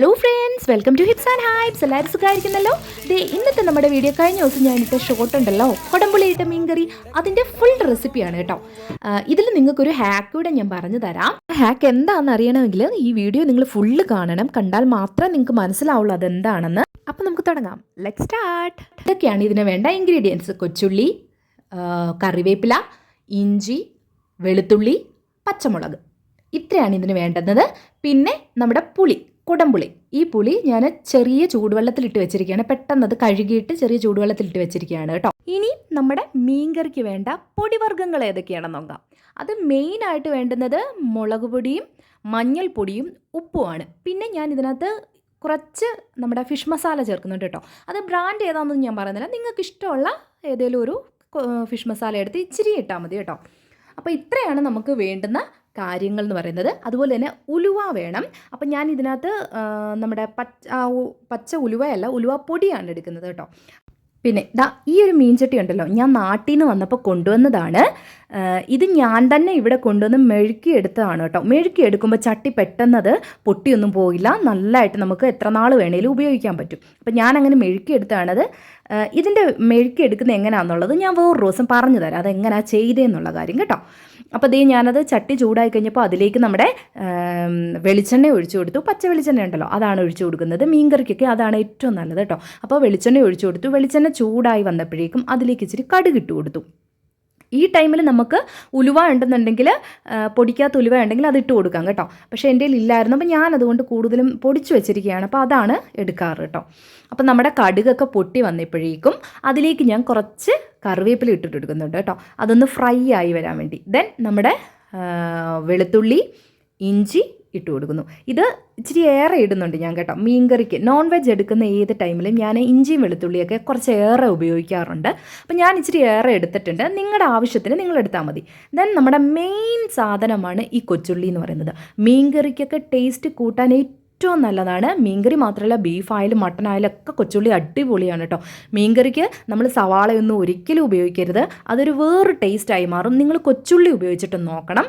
Hello friends, welcome to Hits and Hypes. എല്ലാവരും സുഖമായിരിക്കുന്നല്ലോ. ഇന്നത്തെ നമ്മുടെ വീഡിയോ കഴിഞ്ഞ ദിവസം ഞാനിട്ട ഷോർട്ട് ഉണ്ടല്ലോ, കൊടംപുളി ഇട്ട മീൻകറി, അതിൻ്റെ ഫുൾ റെസിപ്പിയാണ് കേട്ടോ. ഇതിൽ നിങ്ങൾക്കൊരു ഹാക്ക് കൂടെ ഞാൻ പറഞ്ഞു തരാം. ഹാക്ക് എന്താണെന്ന് അറിയണമെങ്കിൽ ഈ വീഡിയോ നിങ്ങൾ ഫുള്ള് കാണണം. കണ്ടാൽ മാത്രമേ നിങ്ങൾക്ക് മനസ്സിലാവുള്ളൂ അതെന്താണെന്ന്. അപ്പം നമുക്ക് തുടങ്ങാം. Let's start. ഇതൊക്കെയാണ് ഇതിന് വേണ്ട ഇൻഗ്രീഡിയൻസ്: കൊച്ചുള്ളി, കറിവേപ്പില, ഇഞ്ചി, വെളുത്തുള്ളി, പച്ചമുളക്. ഇത്രയാണ് ഇതിന് വേണ്ടുന്നത്. പിന്നെ നമ്മുടെ പുളി, കുടംപുളി. ഈ പുളി ഞാൻ ചെറിയ ചൂടുവെള്ളത്തിലിട്ട് വെച്ചിരിക്കുകയാണ്. പെട്ടെന്ന് അത് കഴുകിയിട്ട് ചെറിയ ചൂടുവെള്ളത്തിലിട്ട് വെച്ചിരിക്കുകയാണ് കേട്ടോ. ഇനി നമ്മുടെ മീൻകറിക്ക് വേണ്ട പൊടിവർഗ്ഗങ്ങൾ ഏതൊക്കെയാണെന്ന് നോക്കാം. അത് മെയിനായിട്ട് വേണ്ടുന്നത് മുളക് പൊടിയും മഞ്ഞൾപ്പൊടിയും ഉപ്പുമാണ്. പിന്നെ ഞാൻ ഇതിനകത്ത് കുറച്ച് നമ്മുടെ ഫിഷ് മസാല ചേർക്കുന്നുണ്ട് കേട്ടോ. അത് ബ്രാൻഡ് ഏതാണെന്നൊന്നും ഞാൻ പറയുന്നില്ല. നിങ്ങൾക്ക് ഇഷ്ടമുള്ള ഏതെങ്കിലും ഒരു ഫിഷ് മസാല എടുത്ത് ഇച്ചിരി ഇട്ടാൽ മതി കേട്ടോ. അപ്പോൾ ഇത്രയാണ് നമുക്ക് വേണ്ടുന്ന കാര്യങ്ങൾ എന്ന് പറയുന്നത്. അതുപോലെ തന്നെ ഉലുവ വേണം. അപ്പം ഞാൻ ഇതിനകത്ത് നമ്മുടെ പച്ച ഉലുവയല്ല, ഉലുവ പൊടിയാണ് എടുക്കുന്നത് കേട്ടോ. പിന്നെ ഈ ഒരു മീൻചട്ടി ഉണ്ടല്ലോ, ഞാൻ നാട്ടിൽ നിന്ന് വന്നപ്പോൾ കൊണ്ടുവന്നതാണ്. ഇത് ഞാൻ തന്നെ ഇവിടെ കൊണ്ടുവന്ന് മെഴുക്കിയെടുത്തതാണ് കേട്ടോ. മെഴുക്കിയെടുക്കുമ്പോൾ ചട്ടി പെട്ടെന്നത് പൊട്ടിയൊന്നും പോയില്ല. നല്ലതായിട്ട് നമുക്ക് എത്ര നാൾ വേണേലും ഉപയോഗിക്കാൻ പറ്റും. അപ്പം ഞാനങ്ങനെ മെഴുക്കിയെടുത്താണത്. ഇതിൻ്റെ മെഴുക്കിയെടുക്കുന്നത് എങ്ങനെയാണെന്നുള്ളത് ഞാൻ വേറൊരു ദിവസം പറഞ്ഞു തരാം, അതെങ്ങനെയാണ് ചെയ്തതെന്നുള്ള കാര്യം കേട്ടോ. അപ്പോൾ ഞാനത് ചട്ടി ചൂടായി കഴിഞ്ഞപ്പോൾ അതിലേക്ക് നമ്മുടെ വെളിച്ചെണ്ണ ഒഴിച്ചു കൊടുത്തു. പച്ച വെളിച്ചെണ്ണ ഉണ്ടല്ലോ, അതാണ് ഒഴിച്ചു കൊടുക്കുന്നത്. മീൻകറിക്കൊക്കെ അതാണ് ഏറ്റവും നല്ലത് കേട്ടോ. അപ്പോൾ വെളിച്ചെണ്ണ ഒഴിച്ചു കൊടുത്തു. വെളിച്ചെണ്ണ ചൂടായി വന്നപ്പോഴേക്കും അതിലേക്ക് ഇച്ചിരി കടുക് ഇട്ട് കൊടുത്തു. ഈ ടൈമിൽ നമുക്ക് ഉലുവ ഉണ്ടെന്നുണ്ടെങ്കിൽ, പൊടിക്കാത്ത ഉലുവ ഉണ്ടെങ്കിൽ അത് ഇട്ട് കൊടുക്കാം കേട്ടോ. പക്ഷേ എൻ്റെ കയ്യിൽ ഇല്ലായിരുന്നു, അപ്പോൾ ഞാനതുകൊണ്ട് കൂടുതലും പൊടിച്ചു വെച്ചിരിക്കുകയാണ്. അപ്പോൾ അതാണ് എടുക്കാറ് കേട്ടോ. അപ്പം നമ്മുടെ കടുകൊക്കെ പൊട്ടി വന്നപ്പോഴേക്കും അതിലേക്ക് ഞാൻ കുറച്ച് കറിവേപ്പില ഇട്ടിട്ട് എടുക്കുന്നുണ്ട് കേട്ടോ. അതൊന്ന് ഫ്രൈ ആയി വരാൻ വേണ്ടി. ദെൻ നമ്മുടെ വെളുത്തുള്ളി, ഇഞ്ചി ഇട്ട് കൊടുക്കുന്നു. ഇത് ഇച്ചിരി ഏറെ ഇടുന്നുണ്ട് ഞാൻ കേട്ടോ. മീൻകറിക്ക് നോൺ വെജ് എടുക്കുന്ന ഏത് ടൈമിലും ഞാൻ ഇഞ്ചിയും വെളുത്തുള്ളിയൊക്കെ കുറച്ച് ഏറെ ഉപയോഗിക്കാറുണ്ട്. അപ്പം ഞാൻ ഇച്ചിരി ഏറെ എടുത്തിട്ടുണ്ട്. നിങ്ങളുടെ ആവശ്യത്തിന് നിങ്ങൾ എടുത്താൽ മതി. ദെൻ നമ്മുടെ മെയിൻ സാധനമാണ് ഈ കൊച്ചുള്ളി എന്ന് പറയുന്നത്. മീൻകറിക്കൊക്കെ ടേസ്റ്റ് കൂട്ടാൻ ഏറ്റവും നല്ലതാണ്. മീൻകറി മാത്രമല്ല, ബീഫായാലും മട്ടനായാലും ഒക്കെ കൊച്ചുള്ളി അടിപൊളിയാണ് കേട്ടോ. മീൻകറിക്ക് നമ്മൾ സവാളയൊന്നും ഒരിക്കലും ഉപയോഗിക്കരുത്. അതൊരു വേറൊരു ടേസ്റ്റായി മാറും. നിങ്ങൾ കൊച്ചുള്ളി ഉപയോഗിച്ചിട്ട് നോക്കണം.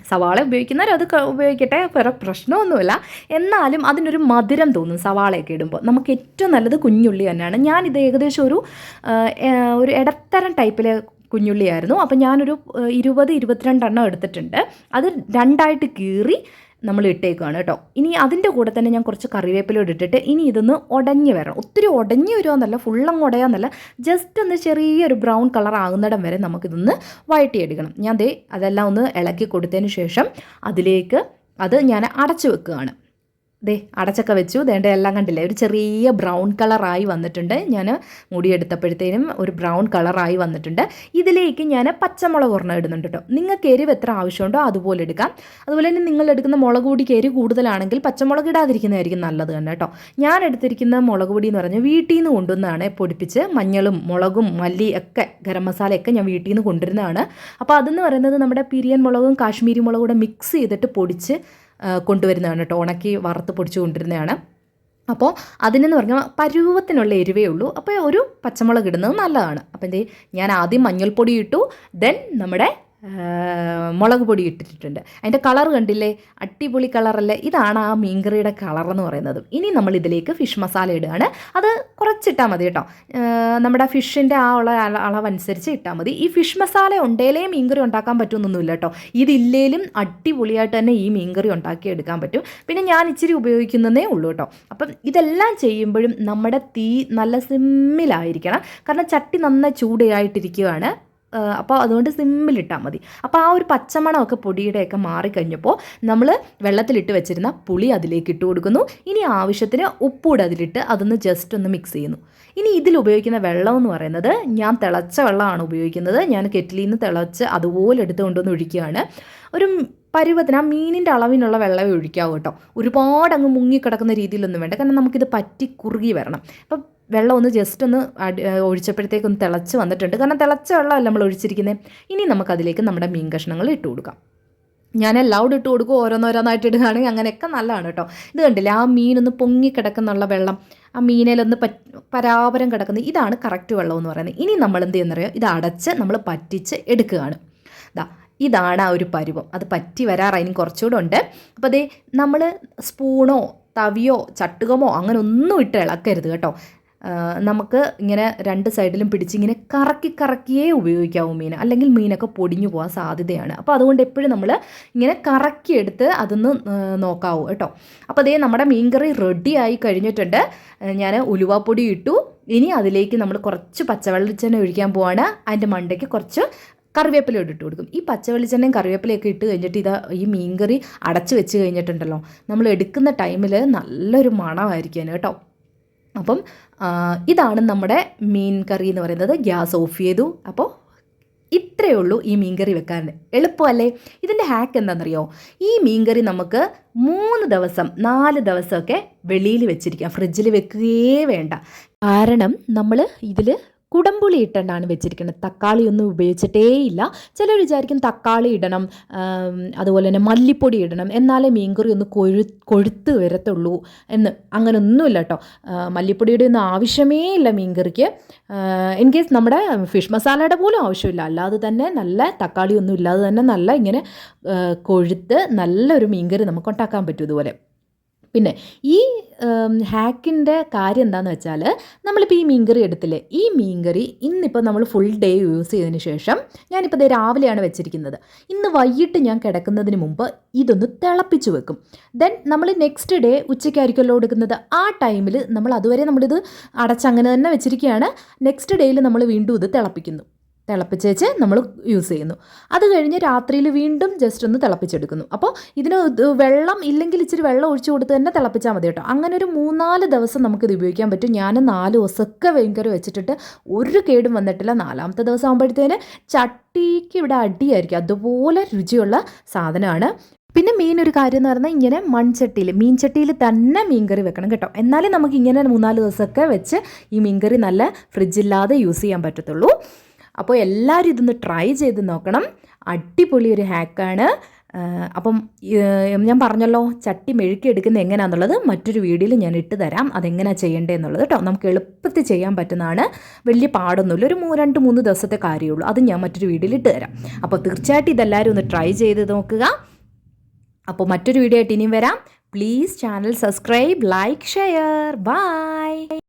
സവാള ഉപയോഗിക്കുന്നവർ അത് ഉപയോഗിക്കട്ടെ, വേറെ പ്രശ്നമൊന്നുമില്ല. എന്നാലും അതിനൊരു മധുരം തോന്നും സവാളയൊക്കെ ഇടുമ്പോൾ. നമുക്ക് ഏറ്റവും നല്ലത് കുഞ്ഞുള്ളി തന്നെയാണ്. ഞാനിത് ഏകദേശം ഒരു ഇടത്തരം ടൈപ്പിലെ കുഞ്ഞുള്ളിയായിരുന്നു. അപ്പോൾ ഞാനൊരു 20-22 എണ്ണം എടുത്തിട്ടുണ്ട്. അത് രണ്ടായിട്ട് കീറി നമ്മൾ ഇട്ടേക്കുകയാണ് കേട്ടോ. ഇനി അതിൻ്റെ കൂടെ തന്നെ ഞാൻ കുറച്ച് കറിവേപ്പില ഇട്ടിട്ട് ഇനി ഇതൊന്ന് ഉടഞ്ഞ് വരണം. ഒത്തിരി ഉടഞ്ഞ് വരുമോയെന്നല്ല, ഫുള്ളങ്ങ് ഉടയാന്നല്ല, ജസ്റ്റ് ഒന്ന് ചെറിയൊരു ബ്രൗൺ കളർ ആകുന്നിടം വരെ നമുക്കിതൊന്ന് വഴറ്റിയെടുക്കണം. ഞാൻ അതെല്ലാം ഒന്ന് ഇളക്കി കൊടുത്തതിന് ശേഷം അതിലേക്ക് അത് ഞാൻ അടച്ചു വെക്കുകയാണ്. അടച്ചൊക്കെ വെച്ചു. എല്ലാം കണ്ടില്ലേ, ഒരു ചെറിയ ബ്രൗൺ കളറായി വന്നിട്ടുണ്ട്. ഞാൻ മുടിയെടുത്തപ്പോഴത്തേനും ഒരു ബ്രൗൺ കളറായി വന്നിട്ടുണ്ട്. ഇതിലേക്ക് ഞാൻ പച്ചമുളക് ഒരെണ്ണം ഇടുന്നുണ്ട് കേട്ടോ. നിങ്ങൾക്ക് എരിവ് എത്ര ആവശ്യമുണ്ടോ അതുപോലെ എടുക്കാം. അതുപോലെ തന്നെ നിങ്ങൾ എടുക്കുന്ന മുളക് പൊടിക്ക് എരിവ് കൂടുതലാണെങ്കിൽ പച്ചമുളക് ഇടാതിരിക്കുന്നതായിരിക്കും നല്ലത് തന്നെ കേട്ടോ. ഞാൻ എടുത്തിരിക്കുന്ന മുളക് പൊടി എന്ന് പറഞ്ഞാൽ വീട്ടിൽ നിന്ന് കൊണ്ടുവന്നതാണ് പൊടിപ്പിച്ച്. മഞ്ഞളും മുളകും മല്ലി ഒക്കെ, ഗരം മസാലയൊക്കെ ഞാൻ വീട്ടിൽ നിന്ന് കൊണ്ടുവരുന്നതാണ്. അപ്പോൾ അതെന്ന് പറയുന്നത് നമ്മുടെ പിരിയൻ മുളകും കാശ്മീരി മുളകും കൂടെ മിക്സ് ചെയ്തിട്ട് പൊടിച്ച് കൊണ്ടുവരുന്നതാണ് കേട്ടോ. ഉണക്കി വറുത്ത് പൊടിച്ച് കൊണ്ടുവരുന്നതാണ്. അപ്പോൾ അതിനെന്ന് പറഞ്ഞാൽ പരുവത്തിനുള്ള എരിവേ ഉള്ളൂ. അപ്പോൾ ഒരു പച്ചമുളക് ഇടുന്നത് നല്ലതാണ്. അപ്പോൾ ഞാൻ ആദ്യം മഞ്ഞൾപ്പൊടി ഇട്ടു. ദെൻ നമ്മുടെ മുളക് പൊടി ഇട്ടിട്ടുണ്ട്. അതിൻ്റെ കളർ കണ്ടില്ലേ, അടിപൊളി കളറല്ലേ. ഇതാണ് ആ മീൻകറിയുടെ കളറെന്ന് പറയുന്നത്. ഇനി നമ്മൾ ഇതിലേക്ക് ഫിഷ് മസാല ഇടുകയാണ്. അത് കുറച്ചിട്ടാൽ മതി കേട്ടോ. നമ്മുടെ ഫിഷിൻ്റെ ആ ഉള്ള അളവനുസരിച്ച് ഇട്ടാൽ മതി. ഈ ഫിഷ് മസാല ഉണ്ടേലേ മീൻകറി ഉണ്ടാക്കാൻ പറ്റുമെന്നൊന്നുമില്ല കേട്ടോ. ഇതില്ലേലും അടിപൊളിയായിട്ട് തന്നെ ഈ മീൻകറി ഉണ്ടാക്കിയെടുക്കാൻ പറ്റും. പിന്നെ ഞാൻ ഇച്ചിരി ഉപയോഗിക്കുന്നതേ ഉള്ളൂ കേട്ടോ. അപ്പം ഇതെല്ലാം ചെയ്യുമ്പോഴും നമ്മുടെ തീ നല്ല സിമ്മിലായിരിക്കണം. കാരണം ചട്ടി നന്നായി ചൂടായിട്ടിരിക്കുകയാണ്. അപ്പോൾ അതുകൊണ്ട് സിമ്മിലിട്ടാൽ മതി. അപ്പോൾ ആ ഒരു പച്ചമണമൊക്കെ പൊടിയുടെയൊക്കെ മാറിക്കഴിഞ്ഞപ്പോൾ നമ്മൾ വെള്ളത്തിലിട്ട് വെച്ചിരുന്ന പുളി അതിലേക്ക് ഇട്ട് കൊടുക്കുന്നു. ഇനി ആവശ്യത്തിന് ഉപ്പൂടെ അതിലിട്ട് അതൊന്ന് ജസ്റ്റ് ഒന്ന് മിക്സ് ചെയ്യുന്നു. ഇനി ഇതിൽ ഉപയോഗിക്കുന്ന വെള്ളം എന്ന് പറയുന്നത് ഞാൻ തിളച്ച വെള്ളമാണ് ഉപയോഗിക്കുന്നത്. ഞാൻ കെറ്റിലിൽ നിന്ന് തിളച്ച് അതുപോലെ എടുത്തുകൊണ്ടൊന്ന് ഒഴിക്കുകയാണ്. ഒരു പരുവത്തിന്, ആ മീനിൻ്റെ അളവിനുള്ള വെള്ളമേ ഒഴിക്കാവൂ കേട്ടോ. ഒരുപാട് അങ്ങ് മുങ്ങിക്കിടക്കുന്ന രീതിയിലൊന്നും വേണ്ട. കാരണം നമുക്കിത് പറ്റി കുറുകി വരണം. അപ്പം വെള്ളം ഒന്ന് ജസ്റ്റ് ഒന്ന് ഒഴിച്ചപ്പോഴത്തേക്കൊന്ന് തിളച്ച് വന്നിട്ടുണ്ട്. കാരണം തിളച്ച വെള്ളമല്ല നമ്മൾ ഒഴിച്ചിരിക്കുന്നത്. ഇനി നമുക്കതിലേക്ക് നമ്മുടെ മീൻ കഷ്ണങ്ങൾ ഇട്ട് കൊടുക്കാം. ഞാൻ എല്ലാവരും ഇട്ട് കൊടുക്കും, ഓരോന്നോരോന്നായിട്ട് ഇടുകയാണെങ്കിൽ അങ്ങനെയൊക്കെ നല്ലതാണ് കേട്ടോ. ഇത് കണ്ടില്ല, ആ മീനൊന്ന് പൊങ്ങിക്കിടക്കുന്നുള്ള വെള്ളം, ആ മീനിലൊന്ന് പരാപരം കിടക്കുന്നത്, ഇതാണ് കറക്റ്റ് വെള്ളം എന്ന് പറയുന്നത്. ഇനി നമ്മൾ എന്ത് ചെയ്യുന്നറിയോ, ഇത് അടച്ച് നമ്മൾ പറ്റിച്ച് എടുക്കുകയാണ്. ഇതാണ് ആ ഒരു പരുവം. അത് പറ്റി വരാറായി, ഇനി കുറച്ചുകൂടെ ഉണ്ട്. അപ്പോൾ നമ്മൾ സ്പൂണോ തവിയോ ചട്ടുകമോ അങ്ങനെ ഒന്നും ഇട്ട് ഇളക്കരുത് കേട്ടോ. നമുക്ക് ഇങ്ങനെ രണ്ട് സൈഡിലും പിടിച്ചിങ്ങനെ കറക്കിയേ ഉപയോഗിക്കാവൂ മീൻ, അല്ലെങ്കിൽ മീനൊക്കെ പൊടിഞ്ഞു പോകാൻ സാധ്യതയാണ്. അപ്പോൾ അതുകൊണ്ട് എപ്പോഴും നമ്മൾ ഇങ്ങനെ കറക്കിയെടുത്ത് അതൊന്ന് നോക്കാവൂ കേട്ടോ. അപ്പോൾ അതേ നമ്മുടെ മീൻകറി റെഡി ആയി കഴിഞ്ഞിട്ടുണ്ട്. ഞാൻ ഉലുവാപ്പൊടി ഇട്ടു. ഇനി അതിലേക്ക് നമ്മൾ കുറച്ച് പച്ചവെളിച്ചെണ്ണ ഒഴിക്കാൻ പോവാണ്. അതിൻ്റെ മണ്ടയ്ക്ക് കുറച്ച് കറിവേപ്പില ഇട്ട് കൊടുക്കും. ഈ പച്ചവെളിച്ചെണ്ണയും കറിവേപ്പിലയൊക്കെ ഇട്ട് കഴിഞ്ഞിട്ട് ഈ മീൻകറി അടച്ച് വെച്ച് കഴിഞ്ഞിട്ടുണ്ടല്ലോ, നമ്മൾ എടുക്കുന്ന ടൈമിൽ നല്ലൊരു മണമായിരിക്കും കേട്ടോ. അപ്പം ഇതാണ് നമ്മുടെ മീൻ കറി എന്ന് പറയുന്നത്. ഗ്യാസ് ഓഫ് ചെയ്തു. അപ്പോൾ ഇത്രയേ ഉള്ളൂ ഈ മീൻകറി വെക്കാൻ. എളുപ്പമല്ലേ? ഇതിൻ്റെ ഹാക്ക് എന്താണെന്നറിയോ? ഈ മീൻകറി നമുക്ക് 3 ദിവസം 4 ദിവസമൊക്കെ വെളിയിൽ വെച്ചിരിക്കാം, ഫ്രിഡ്ജിൽ വെക്കുകയേ വേണ്ട. കാരണം നമ്മൾ ഇതിൽ കുടംപുളി ഇട്ടുകൊണ്ടാണ് വെച്ചിരിക്കുന്നത്. തക്കാളിയൊന്നും ഉപയോഗിച്ചിട്ടേയില്ല. ചിലർ വിചാരിക്കും തക്കാളി ഇടണം, അതുപോലെ തന്നെ മല്ലിപ്പൊടി ഇടണം, എന്നാലേ മീൻകറി ഒന്ന് കൊഴുത്ത് വരത്തുള്ളൂ എന്ന്. അങ്ങനെയൊന്നുമില്ല കേട്ടോ. മല്ലിപ്പൊടിയുടെ ഒന്നും ആവശ്യമേ ഇല്ല മീൻകറിക്ക്. ഇൻ കേസ് നമ്മുടെ ഫിഷ് മസാലയുടെ പോലും ആവശ്യമില്ല. അല്ലാതെ തന്നെ നല്ല തക്കാളിയൊന്നും ഇല്ലാതെ തന്നെ നല്ല ഇങ്ങനെ കൊഴുത്ത് നല്ലൊരു മീൻകറി നമുക്ക് ഉണ്ടാക്കാൻ പറ്റും ഇതുപോലെ. പിന്നെ ഈ ഹാക്കിൻ്റെ കാര്യം എന്താണെന്ന് വെച്ചാൽ, നമ്മളിപ്പോൾ ഈ മീൻകറി എടുത്തില്ലേ, ഈ മീൻകറി ഇന്നിപ്പോൾ നമ്മൾ ഫുൾ ഡേ യൂസ് ചെയ്തതിന് ശേഷം, ഞാനിപ്പോൾ ദേ രാവിലെയാണ് വെച്ചിരിക്കുന്നത്. ഇന്ന് വൈകിട്ട് ഞാൻ കിടക്കുന്നതിന് മുമ്പ് ഇതൊന്ന് തിളപ്പിച്ച് വെക്കും. ദെൻ നമ്മൾ നെക്സ്റ്റ് ഡേ ഉച്ചയ്ക്കായിരിക്കുമല്ലോ എടുക്കുന്നത്. ആ ടൈമിൽ നമ്മൾ അതുവരെ നമ്മളിത് അടച്ചങ്ങനെ തന്നെ വെച്ചിരിക്കുകയാണ്. നെക്സ്റ്റ് ഡേയിൽ നമ്മൾ വീണ്ടും ഇത് തിളപ്പിച്ച് വെച്ച് നമ്മൾ യൂസ് ചെയ്യുന്നു. അത് കഴിഞ്ഞ് രാത്രിയിൽ വീണ്ടും ജസ്റ്റ് ഒന്ന് തിളപ്പിച്ചെടുക്കുന്നു. അപ്പോൾ ഇതിന് വെള്ളം ഇല്ലെങ്കിൽ ഇച്ചിരി വെള്ളം ഒഴിച്ചു കൊടുത്ത് തന്നെ തിളപ്പിച്ചാൽ മതി കേട്ടോ. അങ്ങനെ ഒരു 3-4 ദിവസം നമുക്കിത് ഉപയോഗിക്കാൻ പറ്റും. ഞാൻ 4 ദിവസമൊക്കെ മീൻകറി വെച്ചിട്ട് ഒരു കേടും വന്നിട്ടില്ല. 4ാമത്തെ ദിവസം ആകുമ്പോഴത്തേന് ചട്ടിക്ക് ഇവിടെ അടിയായിരിക്കും. അതുപോലെ രുചിയുള്ള സാധനമാണ്. പിന്നെ മെയിൻ ഒരു കാര്യം എന്ന് പറഞ്ഞാൽ, ഇങ്ങനെ മീൻചട്ടിയിൽ തന്നെ മീൻകറി വെക്കണം കേട്ടോ. എന്നാലേ നമുക്ക് ഇങ്ങനെ 3-4 ദിവസമൊക്കെ വെച്ച് ഈ മീൻകറി നല്ല ഫ്രിഡ്ജില്ലാതെ യൂസ് ചെയ്യാൻ പറ്റത്തുള്ളൂ. അപ്പോൾ എല്ലാവരും ഇതൊന്ന് ട്രൈ ചെയ്ത് നോക്കണം. അടിപൊളി ഒരു ഹാക്കാണ്. അപ്പം ഞാൻ പറഞ്ഞല്ലോ, ചട്ടി മെഴുക്കിയെടുക്കുന്നത് എങ്ങനെയാണെന്നുള്ളത് മറ്റൊരു വീഡിയോയിൽ ഞാൻ ഇട്ട് തരാം, അതെങ്ങനെയാണ് ചെയ്യേണ്ടതെന്നുള്ളത് കേട്ടോ. നമുക്ക് എളുപ്പത്തിൽ ചെയ്യാൻ പറ്റുന്നതാണ്, വലിയ പാടൊന്നുമില്ല. ഒരു 2-3 ദിവസത്തെ കാര്യമുള്ളൂ. അത് ഞാൻ മറ്റൊരു വീഡിയോയിൽ ഇട്ട് തരാം. അപ്പോൾ തീർച്ചയായിട്ടും ഇതെല്ലാവരും ഒന്ന് ട്രൈ ചെയ്ത് നോക്കുക. അപ്പോൾ മറ്റൊരു വീഡിയോ ആയിട്ട് ഇനിയും വരാം. Please channel subscribe, like, share. By.